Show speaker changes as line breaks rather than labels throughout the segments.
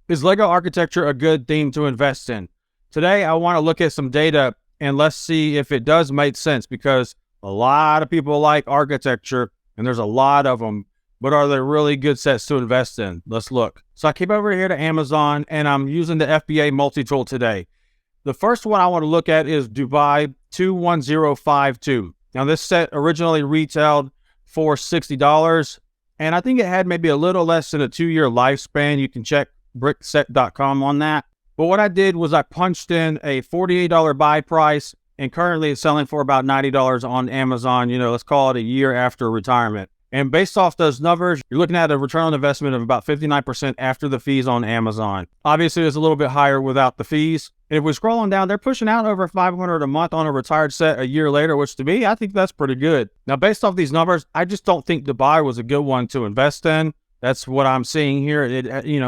Is Lego architecture a good theme to invest in? Today, I want to look at some data and let's see if it does make sense, because a lot of people like architecture and there's a lot of them, but are they really good sets to invest in? Let's look. So I came over here to Amazon and I'm using the FBA Multitool today. The first one I want to look at is Dubai 21052. Now this set originally retailed for $60, and I think it had maybe a little less than a 2-year lifespan. You can check brickset.com on that. But what I did was I punched in a $48 buy price, and currently it's selling for about $90 on Amazon. Let's call it a year after retirement. And based off those numbers, you're looking at a return on investment of about 59% after the fees on Amazon. Obviously, it's a little bit higher without the fees. And if we're scrolling down, they're pushing out over $500 a month on a retired set a year later, which to me, I think that's pretty good. Now, based off these numbers, I just don't think Dubai was a good one to invest in. That's what I'm seeing here.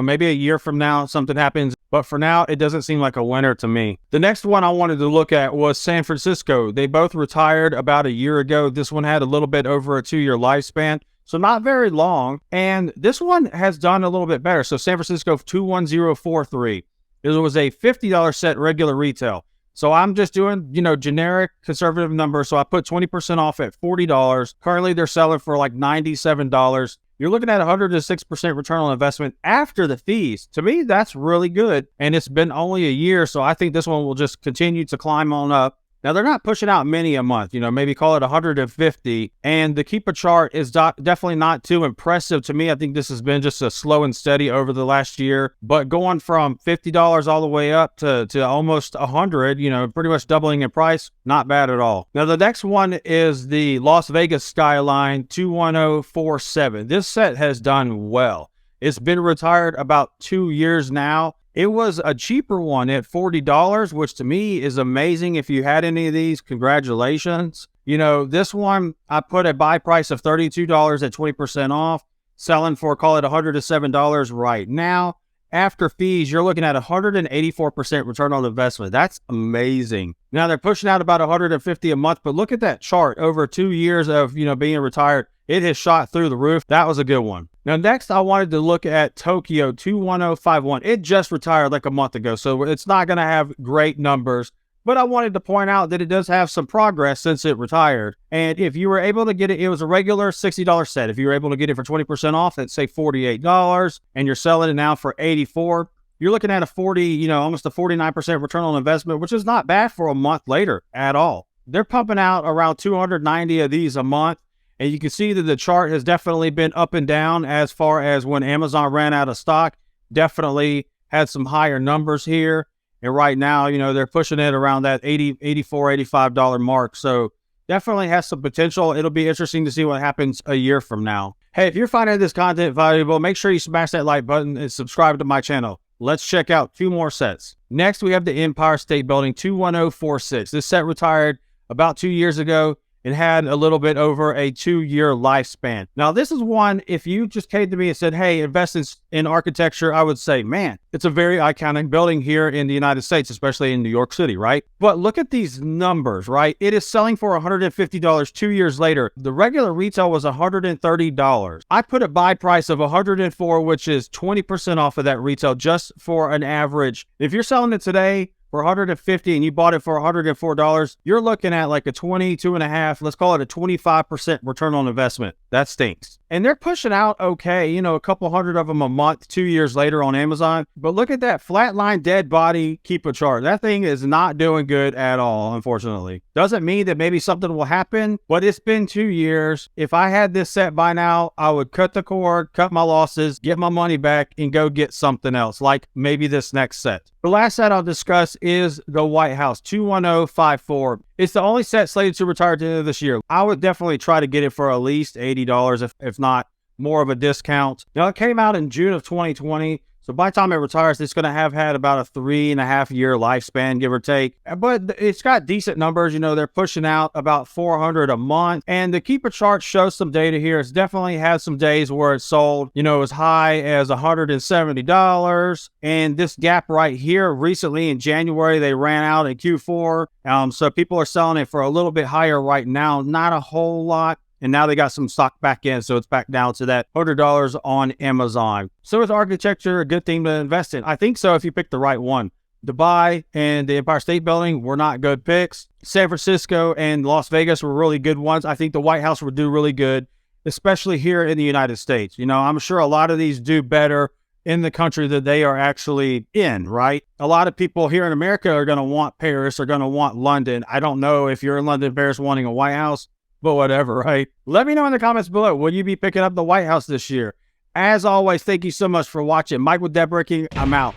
Maybe a year from now, something happens. But for now, it doesn't seem like a winner to me. The next one I wanted to look at was San Francisco. They both retired about a year ago. This one had a little bit over a 2-year lifespan, so not very long. And this one has done a little bit better. So San Francisco 21043. It was a $50 set regular retail. So I'm just doing, generic conservative numbers. So I put 20% off at $40. Currently, they're selling for like $97. You're looking at 106% return on investment after the fees. To me, that's really good. And it's been only a year, so I think this one will just continue to climb on up. Now, they're not pushing out many a month, maybe call it 150. And the keeper chart is definitely not too impressive to me. I think this has been just a slow and steady over the last year. But going from $50 all the way up to almost 100, pretty much doubling in price, not bad at all. Now, the next one is the Las Vegas Skyline 21047. This set has done well. It's been retired about 2 years now. It was a cheaper one at $40, which to me is amazing. If you had any of these, congratulations. This one, I put a buy price of $32 at 20% off, selling for, call it $107 right now. After fees, you're looking at 184% return on investment. That's amazing. Now they're pushing out about 150 a month, but look at that chart over 2 years of, being retired. It has shot through the roof. That was a good one. Now, next, I wanted to look at Tokyo 21051. It just retired like a month ago, so it's not going to have great numbers. But I wanted to point out that it does have some progress since it retired. And if you were able to get it, it was a regular $60 set. If you were able to get it for 20% off, let's say $48, and you're selling it now for $84, you're looking at almost a 49% return on investment, which is not bad for a month later at all. They're pumping out around 290 of these a month. And you can see that the chart has definitely been up and down as far as when Amazon ran out of stock. Definitely had some higher numbers here. And right now, they're pushing it around that $84, $85 mark. So definitely has some potential. It'll be interesting to see what happens a year from now. Hey, if you're finding this content valuable, make sure you smash that like button and subscribe to my channel. Let's check out 2 more sets. Next, we have the Empire State Building 21046. This set retired about 2 years ago. It had a little bit over a 2-year lifespan. Now, this is one, if you just came to me and said, hey, invest in architecture, I would say, man, it's a very iconic building here in the United States, especially in New York City, right? But look at these numbers, right? It is selling for $150 2 years later. The regular retail was $130. I put a buy price of $104, which is 20% off of that retail just for an average. If you're selling it today for $150 and you bought it for $104, you're looking at like a 22.5, let's call it a 25% return on investment. That stinks. And they're pushing out okay, a couple hundred of them a month 2 years later on Amazon. But look at that flatline dead body keeper chart. That thing is not doing good at all, unfortunately. Doesn't mean that maybe something will happen, but it's been 2 years. If I had this set by now, I would cut the cord, cut my losses, get my money back, and go get something else, like maybe this next set. The last set I'll discuss is the White House 21054. It's the only set slated to retire at the end of this year. I would definitely try to get it for at least $80, if not more of a discount. Now, it came out in June of 2020. So by the time it retires, it's going to have had about a 3.5-year lifespan, give or take. But it's got decent numbers. They're pushing out about 400 a month. And the keeper chart shows some data here. It's definitely had some days where it's sold, as high as $170. And this gap right here, recently in January, they ran out in Q4. So people are selling it for a little bit higher right now. Not a whole lot. and now they got some stock back in, so it's back down to that $100 on Amazon. So is architecture a good thing to invest in? I think so if you pick the right one. Dubai and the Empire State Building were not good picks. San Francisco and Las Vegas were really good ones. I think the White House would do really good, especially here in the United States. You know, I'm sure a lot of these do better in the country that they are actually in, right? A lot of people here in America are going to want Paris, are going to want London. I don't know if you're in London, Paris wanting a White House, but whatever, right? Let me know in the comments below. Will you be picking up the White House this year? As always, thank you so much for watching. Mike with Debt Breaking. I'm out.